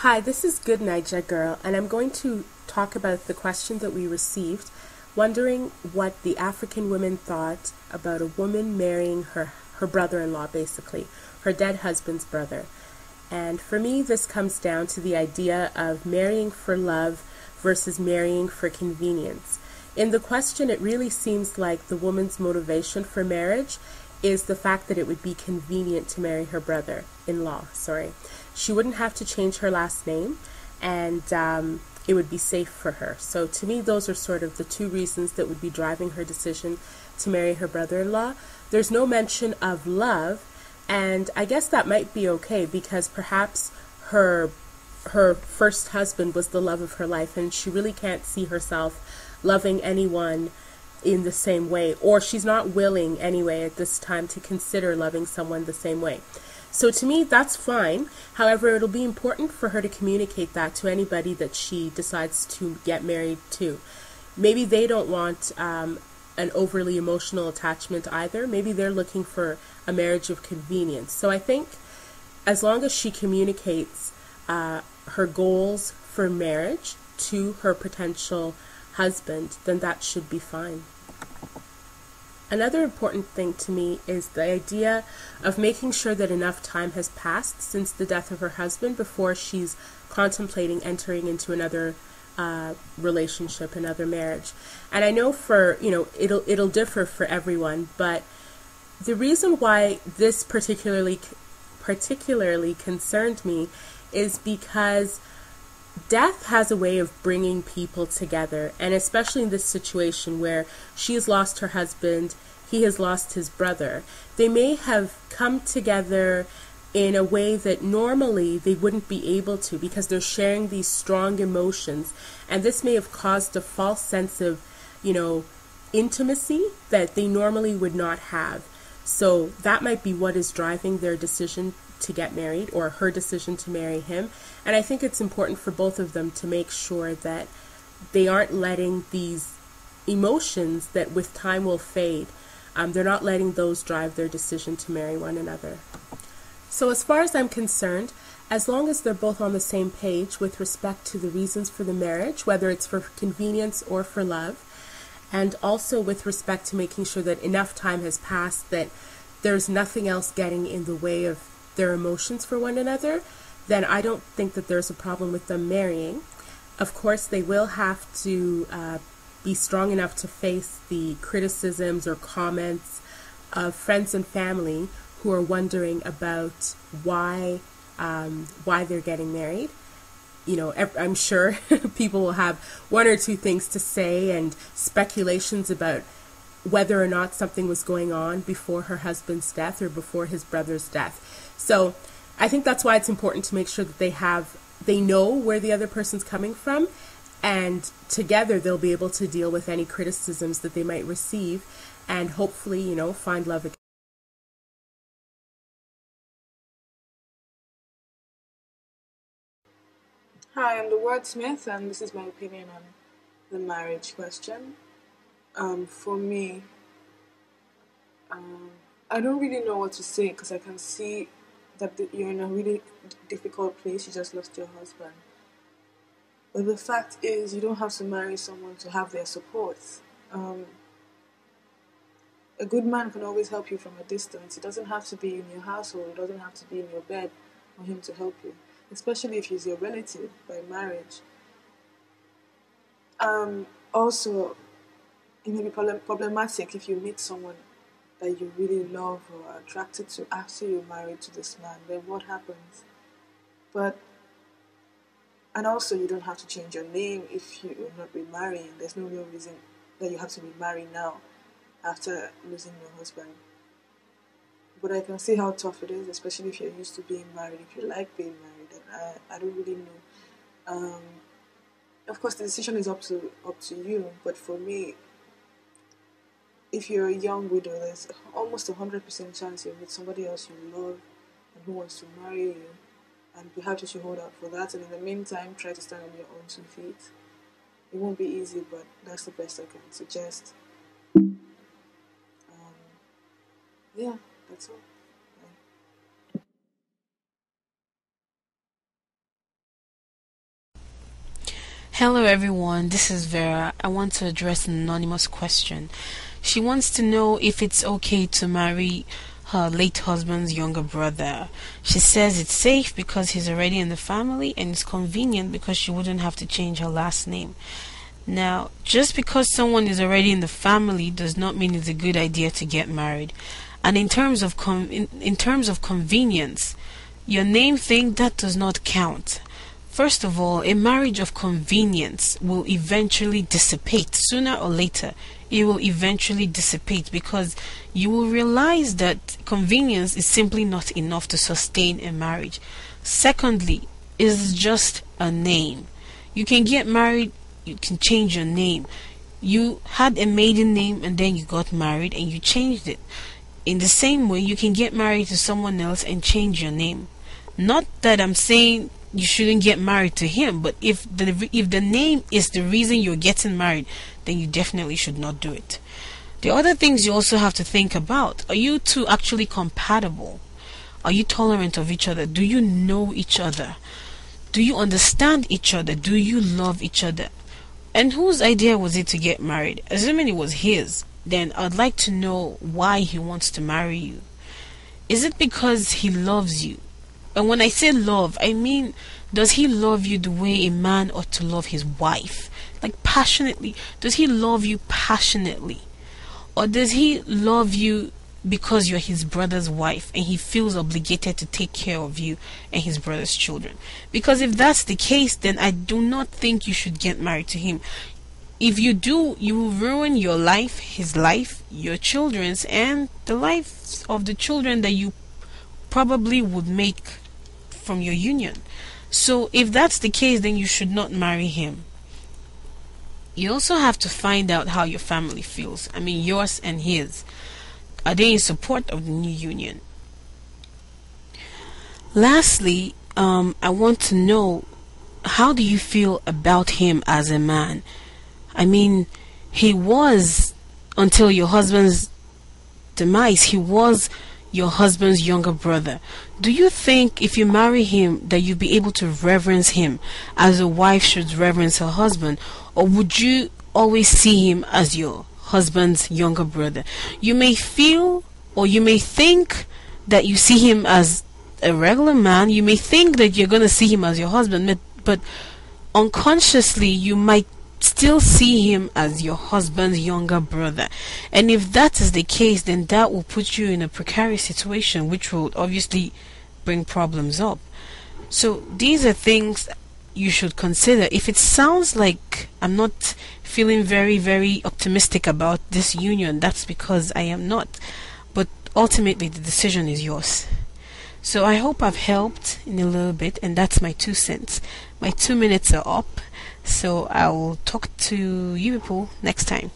Hi, this is Good Niger Girl, and I'm going to talk about the question that we received, wondering what the African women thought about a woman marrying her brother-in-law, basically, her dead husband's brother. And for me, this comes down to the idea of marrying for love versus marrying for convenience. In the question, it really seems like the woman's motivation for marriage is the fact that it would be convenient to marry her brother-in-law, She wouldn't have to change her last name, and it would be safe for her. So to me, those are sort of the two reasons that would be driving her decision to marry her brother-in-law. There's no mention of love, and I guess that might be okay because perhaps her first husband was the love of her life, and she really can't see herself loving anyone in the same way, or she's not willing anyway at this time to consider loving someone the same way. So to me, that's fine. However, it'll be important for her to communicate that to anybody that she decides to get married to. Maybe they don't want an overly emotional attachment either. Maybe they're looking for a marriage of convenience. So I think as long as she communicates her goals for marriage to her potential husband, then that should be fine. Another important thing to me is the idea of making sure that enough time has passed since the death of her husband before she's contemplating entering into another relationship, another marriage. And I know it'll differ for everyone, but the reason why this particularly concerned me is because death has a way of bringing people together, and especially in this situation where she has lost her husband, he has lost his brother. They may have come together in a way that normally they wouldn't be able to because they're sharing these strong emotions, and this may have caused a false sense of, intimacy that they normally would not have. So that might be what is driving their decision to get married, or her decision to marry him. And I think it's important for both of them to make sure that they aren't letting these emotions that with time will fade, they're not letting those drive their decision to marry one another. So as far as I'm concerned, as long as they're both on the same page with respect to the reasons for the marriage, whether it's for convenience or for love, and also with respect to making sure that enough time has passed that there's nothing else getting in the way of their emotions for one another, then I don't think that there's a problem with them marrying. Of course, they will have to be strong enough to face the criticisms or comments of friends and family who are wondering about why they're getting married. I'm sure people will have one or two things to say and speculations about whether or not something was going on before her husband's death or before his brother's death. So I think that's why it's important to make sure that they know where the other person's coming from, and together they'll be able to deal with any criticisms that they might receive and hopefully, find love again. Hi, I'm the Wordsmith, and this is my opinion on the marriage question. For me, I don't really know what to say because I can see that you're in a really difficult place. You just lost your husband. But the fact is, you don't have to marry someone to have their support. Um, a good man can always help you from a distance. It doesn't have to be in your household. It doesn't have to be in your bed for him to help you, especially if he's your relative by marriage. Also, it may be problematic if you meet someone that you really love or are attracted to after you're married to this man. Then what happens? But and also, you don't have to change your name if you're not remarrying. There's no real reason that you have to remarry now after losing your husband. But I can see how tough it is, especially if you're used to being married, if you like being married. And I don't really know. Um, of course, the decision is up to you. But for me, if you're a young widow, there's almost 100% chance you'll meet somebody else you love and who wants to marry you. And perhaps you should hold out for that. And in the meantime, try to stand on your own 2 feet. It won't be easy, but that's the best I can suggest. Yeah, that's all. Bye. Hello everyone, this is Vera. I want to address an anonymous question. She wants to know if it's okay to marry her late husband's younger brother. She says it's safe because he's already in the family, and it's convenient because she wouldn't have to change her last name. Now, just because someone is already in the family does not mean it's a good idea to get married. And in terms of in terms of convenience, your name thing, that does not count. First of all, a marriage of convenience will eventually dissipate. Sooner or later, it will eventually dissipate because you will realize that convenience is simply not enough to sustain a marriage. Secondly, it's just a name. You can get married, you can change your name. You had a maiden name and then you got married and you changed it. In the same way, you can get married to someone else and change your name. Not that I'm saying you shouldn't get married to him, but if the name is the reason you're getting married, then you definitely should not do it. The other things you also have to think about: are you two actually compatible? Are you tolerant of each other? Do you know each other? Do you understand each other? Do you love each other? And whose idea was it to get married? Assuming it was his, then I'd like to know why he wants to marry you. Is it because he loves you? And when I say love, I mean, does he love you the way a man ought to love his wife? Like passionately? Does he love you passionately? Or does he love you because you're his brother's wife and he feels obligated to take care of you and his brother's children? Because if that's the case, then I do not think you should get married to him. If you do, you will ruin your life, his life, your children's, and the lives of the children that you probably would make from your union. So if that's the case, then you should not marry him. You also have to find out how your family feels. I mean, yours and his. Are they in support of the new union? Lastly, I want to know, how do you feel about him as a man? I mean, he was, until your husband's demise, he was your husband's younger brother. Do you think if you marry him that you'll be able to reverence him as a wife should reverence her husband? Or would you always see him as your husband's younger brother? You may feel, or you may think, that you see him as a regular man. You may think that you're going to see him as your husband, but unconsciously you might still see him as your husband's younger brother. And if that is the case, then that will put you in a precarious situation, which will obviously bring problems up. So these are things you should consider. If it sounds like I'm not feeling very, very optimistic about this union, that's because I am not. But ultimately the decision is yours. So I hope I've helped in a little bit, and that's my 2 cents. My 2 minutes are up. So I will talk to you people next time.